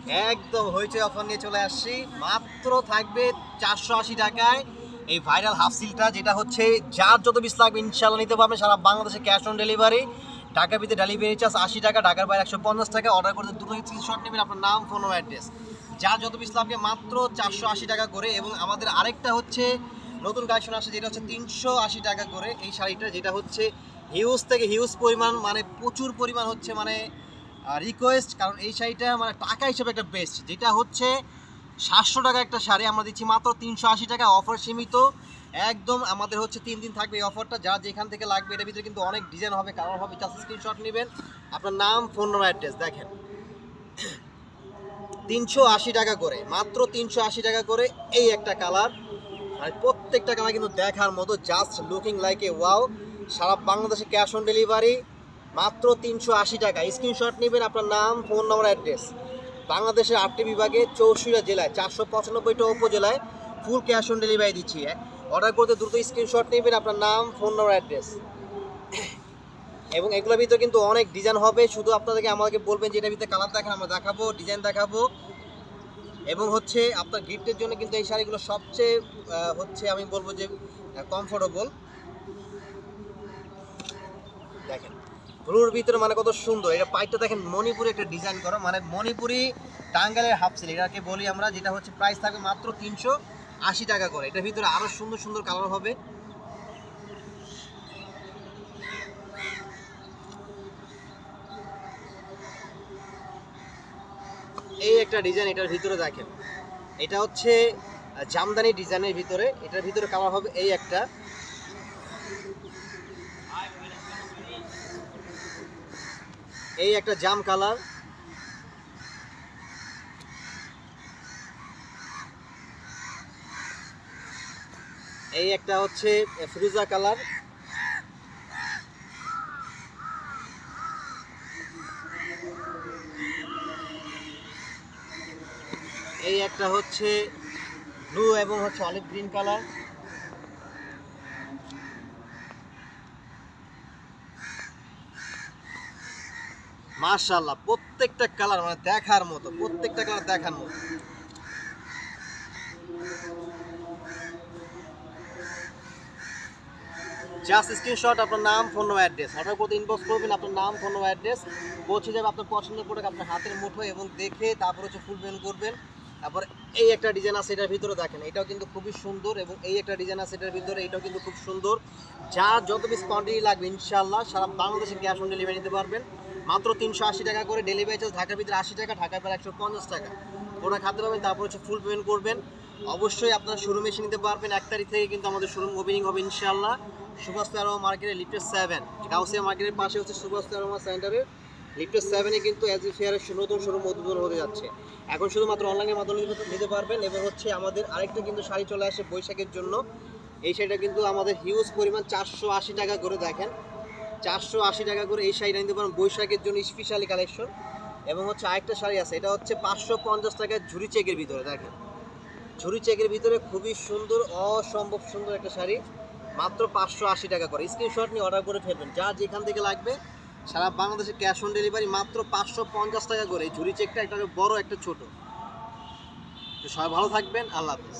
একদম হইচই অফার নিয়ে চলে আসছি। মাত্র থাকবে 480 টাকায় এই ভাইরাল হাফ সিলটা, যেটা হচ্ছে যার যত পিস লাগবে ইনশাল্লাহ নিতে পারবেন। সারা বাংলাদেশে ক্যাশ অন ডেলিভারি। ঢাকার ভিতরে ডেলিভারি চার্জ 80 টাকা, ঢাকার বাইরে 150 টাকা। অর্ডার করতে দ্রুত স্ক্রিনশট নেবেন, আপনার নাম, ফোন ও অ্যাড্রেস। যার যত পিস লাগবে মাত্র 480 টাকা করে। এবং আমাদের আরেকটা হচ্ছে নতুন কালেকশন আসছে, যেটা হচ্ছে 380 টাকা করে এই শাড়িটা, যেটা হচ্ছে হিউজ থেকে হিউজ পরিমাণ, মানে প্রচুর পরিমাণ হচ্ছে মানে রিকোয়েস্ট। কারণ এই শাড়িটা মানে টাকা হিসেবে একটা বেস্ট, যেটা হচ্ছে 700 টাকা একটা শাড়ি আমরা দিচ্ছি মাত্র 380 টাকা। অফার সীমিত একদম, আমাদের হচ্ছে 3 দিন থাকবে এই অফারটা। যা যেখান থেকে লাগবে, এটার ভিতরে কিন্তু অনেক ডিজাইন হবে, কালার হবে। জাস্ট স্ক্রিনশট নেবেন, আপনার নাম, ফোন নম্বর, অ্যাড্রেস। দেখেন 380 টাকা করে, মাত্র 380 টাকা করে এই একটা কালার। আর প্রত্যেকটা কালার কিন্তু দেখার মতো, just looking like a wow. সারা বাংলাদেশে ক্যাশ অন ডেলিভারি, মাত্র 380 টাকা। স্ক্রিনশট নেবেন, আপনার নাম, ফোন নম্বর, অ্যাড্রেস। বাংলাদেশের 8টি বিভাগে 64 জেলায় 495টা উপজেলায় ফুল ক্যাশ অন ডেলিভারি দিচ্ছি। অর্ডার করতে দ্রুত স্ক্রিনশট নেবেন, আপনার নাম, ফোন নম্বর, অ্যাড্রেস। এবং এগুলোর ভিতরে কিন্তু অনেক ডিজাইন হবে, শুধু আপনাদেরকে আমাকে বলবেন যে এটার ভিতরে কালার দেখান, আমরা দেখাবো, ডিজাইন দেখাবো। এবং হচ্ছে আপনার গিফটের জন্য কিন্তু এই শাড়িগুলো সবচেয়ে হচ্ছে আমি বলবো যে কমফোর্টেবল। দেখেন ব্লুর ভিতরে মানে কত সুন্দর, এটা পাইটটা দেখেন মণিপুরি একটা ডিজাইন করা, মানে মণিপুরি টাঙ্গালের হাফ সিল এটাকে বলি আমরা, যেটা হচ্ছে প্রাইস থাকবে মাত্র 380 টাকা করে। এটার ভিতরে আরও সুন্দর সুন্দর কালার হবে। এই একটা ডিজাইন এটার ভিতরে দেখেন, এটা হচ্ছে জামদানি ডিজাইনের ভিতরে। এটার ভিতরে কালার হবে এই একটা, এই একটা জাম কালার। এই একটা হচ্ছে ফিরোজা কালার। এই একটা হচ্ছে ব্লু এবং হচ্ছে অলিভ গ্রিন কালার। মাশাআল্লাহ প্রত্যেকটা কালার মানে দেখার মতো, প্রত্যেকটা কালার দেখার মতো। জাস্ট স্ক্রিনশট, আপনার নাম, ফোন নম্বর, অ্যাড্রেস। অর্ডার করতে ইনবক্স করবেন, আপনার নাম, ফোন নম্বর, অ্যাড্রেস। পৌঁছে যাবে আপনার পছন্দের প্রোডাক্ট আপনার হাতের মুঠোয়, এবং দেখে তারপর হচ্ছে ফুল পেমেন্ট করবেন। তারপর এই একটা ডিজাইন আছে এটার ভিতরে দেখেন, এটাও কিন্তু খুবই সুন্দর। এবং এই একটা ডিজাইন আছে এটার ভিতরে, এটাও কিন্তু খুব সুন্দর। যা যত পিস কোয়ান্টিটি লাগবে ইনশাআল্লাহ সারা বাংলাদেশে ক্যাশ অন ডেলিভারি নিতে পারবেন। মাত্র 380 টাকা করে ডেলিভারি চার্জ, ঢাকার ভিতরে 80 টাকা, ঢাকার বাইরে 150 টাকা। প্রোডাক্ট হাতে পাবেন, তারপর হচ্ছে ফুল পেমেন্ট করবেন। অবশ্যই আপনার শোরুমে এসে নিতে পারবেন। 1 তারিখ থেকে কিন্তু আমাদের শোরুম ওপেনিং হবে ইনশাআল্লাহ। সুভাষ অ্যারোমা মার্কেটে লিফটেড 7 গাউসিয়া মার্কেটের পাশে হচ্ছে সুভাষ অ্যারোমা সেন্টারে লিফটেড 7-এ কিন্তু এজি ফেয়ারের নতুন শোরুম উদ্বোধন হতে যাচ্ছে। এখন শুধুমাত্র অনলাইনের মাধ্যমে নিতে পারবেন। এবং হচ্ছে আমাদের আরেকটা কিন্তু শাড়ি চলে আসে বৈশাখের জন্য। এই শাড়িটা কিন্তু আমাদের হিউজ পরিমাণ 480 টাকা করে। দেখেন 480 টাকা করে এই শাড়িটা নিতে পারেন বৈশাখের জন্য স্পেশালি কালেকশন। এবং হচ্ছে আরেকটা শাড়ি আছে, এটা হচ্ছে 550 টাকায় ঝুরি চেকের ভিতরে। দেখেন ঝুরি চেকের ভিতরে খুবই সুন্দর, অসম্ভব সুন্দর একটা শাড়ি, মাত্র 580 টাকা করে। স্ক্রিনশট নিয়ে অর্ডার করে ফেলবেন, যা যেখান থেকে লাগবে। সারা বাংলাদেশে ক্যাশ অন ডেলিভারি, মাত্র 550 টাকা করে। ঝুরি চেকটা একটা বড় একটা ছোট। তো সবাই ভালো থাকবেন, আল্লাহ হাফেজ।